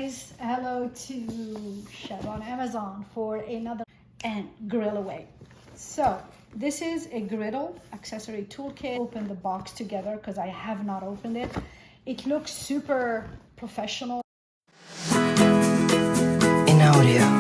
guys, hello to Shop on Amazon for another and grill away. So this is a griddle accessory toolkit. Open the box together because I have not opened it. It looks super professional. In audio.